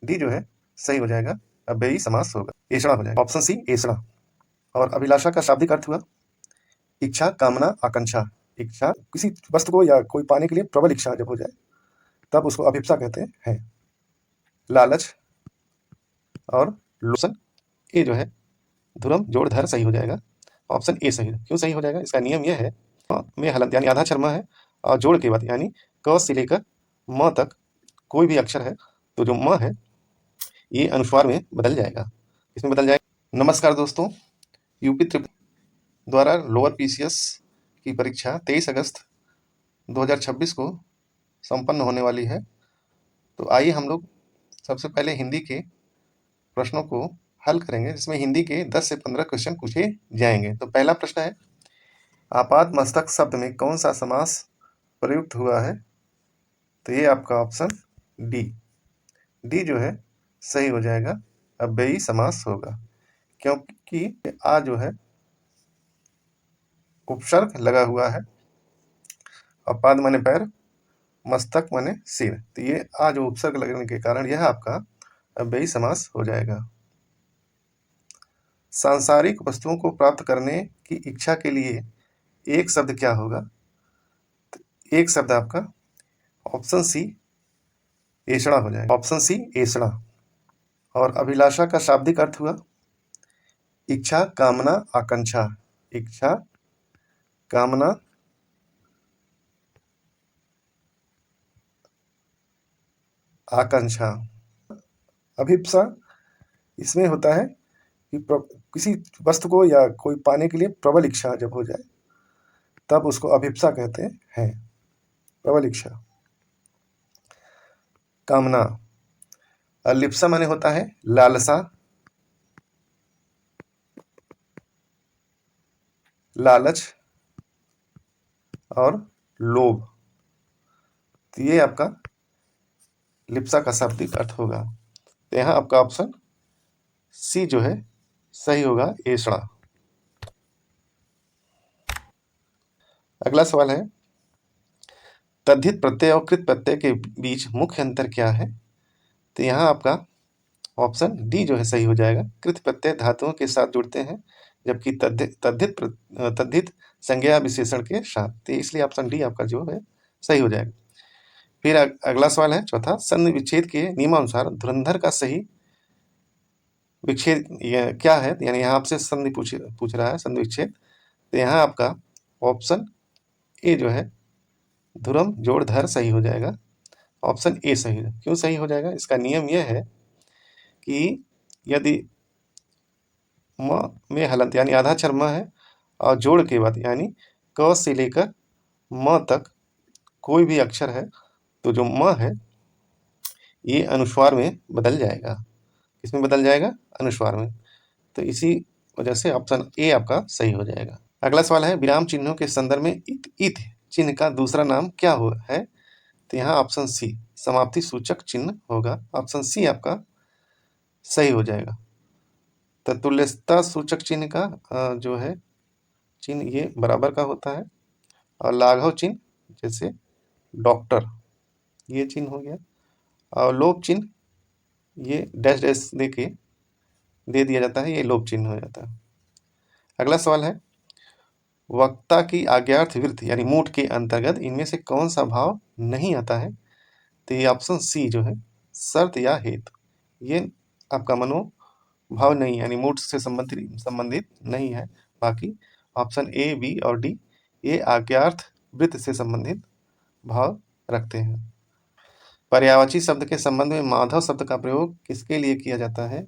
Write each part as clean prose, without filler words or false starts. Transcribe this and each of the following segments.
D जो है सही हो जाएगा, अव्ययी समास होगा, एषणा हो जाएगा। ऑप्शन सी एषणा। और अभिलाषा का शाब्दिक अर्थ हुआ इच्छा, कामना, आकांक्षा। इच्छा किसी वस्तु को या कोई पाने के लिए प्रबल इच्छा जब हो जाए तब उसको अभिप्सा कहते हैं। लालच और लोसन, ये जो है ध्रुवम जोड़ धर सही हो जाएगा। ऑप्शन ए सही है। क्यों सही हो जाएगा? इसका नियम यह है, में हलंत यानी आधा छर्मा है और जोड़ के बाद यानी क से लेकर म तक कोई भी अक्षर है तो जो म है ये अनुस्वार में बदल जाएगा। इसमें बदल जाएगा। नमस्कार दोस्तों, यूपी त्रिपुरा द्वारा लोअर पीसीएस की परीक्षा 23 अगस्त 2026 को संपन्न होने वाली है। तो आइए हम लोग सबसे पहले हिंदी के प्रश्नों को हल करेंगे, जिसमें हिंदी के 10 से 15 क्वेश्चन पूछे जाएंगे। तो पहला प्रश्न है, आपात मस्तक शब्द में कौन सा समास प्रयुक्त हुआ है? तो ये आपका ऑप्शन डी। डी जो है सही हो जाएगा, अव्ययी समास होगा, क्योंकि आ जो है उपसर्ग लगा हुआ है और पाद माने पैर, मस्तक माने सिर, तो ये आ जो उपसर्ग लगने के कारण यह आपका अव्ययी समास हो जाएगा। सांसारिक वस्तुओं को प्राप्त करने की इच्छा के लिए एक शब्द क्या होगा? तो एक शब्द आपका ऑप्शन सी एषणा हो जाएगा। ऑप्शन सी एषणा। और अभिलाषा का शाब्दिक अर्थ हुआ इच्छा, कामना, आकांक्षा। इच्छा, कामना, आकांक्षा। अभिप्सा इसमें होता है कि किसी वस्तु को या कोई पाने के लिए प्रबल इच्छा जब हो जाए तब उसको अभिप्सा कहते हैं, प्रबल इच्छा। कामना, अलिप्सा माने होता है लालसा, लालच और लोभ, तो ये आपका लिप्सा का शाब्दिक अर्थ होगा। तो यहाँ आपका ऑप्शन सी जो है सही होगा, एषणा। अगला सवाल है, तद्धित प्रत्यय और कृत प्रत्यय के बीच मुख्य अंतर क्या है? तो यहाँ आपका ऑप्शन डी जो है सही हो जाएगा। कृत प्रत्यय धातुओं के साथ जुड़ते हैं, जबकि तद्धित संज्ञा विशेषण के साथ, तो इसलिए ऑप्शन डी आपका जो है सही हो जाएगा। फिर अगला सवाल है चौथा, संधि विच्छेद के नियमानुसार धुरंधर का सही विच्छेद क्या है? यानी यहाँ आपसे संधि पूछ रहा है, संधि विच्छेद। तो यहाँ आपका ऑप्शन ए जो है ध्रुवम जोड़ धर सही हो जाएगा। ऑप्शन ए सही है। क्यों सही हो जाएगा? इसका नियम यह है कि यदि म में हलंत यानी आधा अक्षर म है और जोड़ के बाद यानी क से लेकर म तक कोई भी अक्षर है तो जो म है ये अनुस्वार में बदल जाएगा। किसमें बदल जाएगा? अनुस्वार में। तो इसी वजह से ऑप्शन ए आपका सही हो जाएगा। अगला सवाल है, विराम चिन्हों के संदर्भ में इत चिन्ह का दूसरा नाम क्या है? तो यहाँ ऑप्शन सी समाप्ति सूचक चिन्ह होगा। ऑप्शन सी आपका सही हो जाएगा। तो तुल्यता सूचक चिन्ह का जो है चिन्ह ये बराबर का होता है, और लाघव चिन्ह जैसे डॉक्टर ये चिन्ह हो गया, और लोभ चिन्ह ये डैश डैश दे दिया जाता है, ये लोभ चिन्ह हो जाता है। अगला सवाल है, वक्ता की आज्ञार्थ वृत्त यानी मूठ के अंतर्गत इनमें से कौन सा भाव नहीं आता है? तो ये ऑप्शन सी जो है शर्त या हेतु, ये आपका मनोभाव नहीं यानी मूठ से संबंधित नहीं है। बाकी ऑप्शन ए, बी और डी ये आज्ञार्थ वृत्त से संबंधित भाव रखते हैं। पर्यायवाची शब्द के संबंध में माधव शब्द का प्रयोग किसके लिए किया जाता है?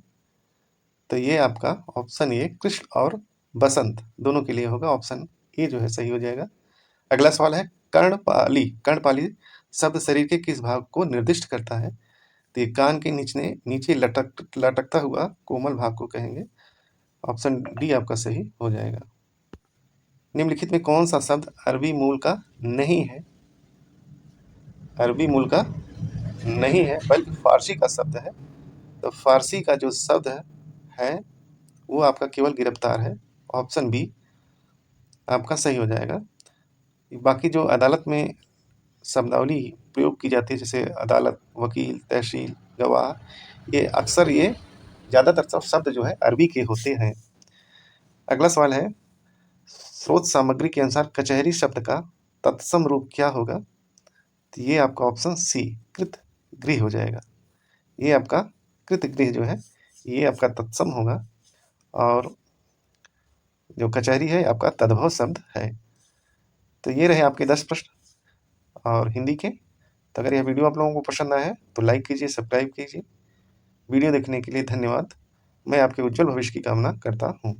तो ये आपका ऑप्शन ए कृष्ण और बसंत दोनों के लिए होगा। ऑप्शन ए जो है सही हो जाएगा। अगला सवाल है, कर्णपाली कर्णपाली शब्द शरीर के किस भाग को निर्दिष्ट करता है? तो ये कान के नीचे लटकता हुआ कोमल भाग को कहेंगे। ऑप्शन डी आपका सही हो जाएगा। निम्नलिखित में कौन सा शब्द अरबी मूल का नहीं है? अरबी मूल का नहीं है बल्कि फारसी का शब्द है। तो फारसी का जो शब्द है वो आपका केवल गिरफ्तार है। ऑप्शन बी आपका सही हो जाएगा। बाकी जो अदालत में शब्दावली प्रयोग की जाती है, जैसे अदालत, वकील, तहसील, गवाह, ये अक्सर ये ज़्यादातर सब शब्द जो है अरबी के होते हैं। अगला सवाल है, स्रोत सामग्री के अनुसार कचहरी शब्द का तत्सम रूप क्या होगा? तो ये आपका ऑप्शन सी कृत गृह हो जाएगा। ये आपका कृत गृह जो है ये आपका तत्सम होगा, और जो कचहरी है आपका तद्भव शब्द है। तो ये रहे आपके 10 प्रश्न और हिंदी के। तो अगर यह वीडियो आप लोगों को पसंद आया है तो लाइक कीजिए, सब्सक्राइब कीजिए। वीडियो देखने के लिए धन्यवाद। मैं आपके उज्जवल भविष्य की कामना करता हूँ।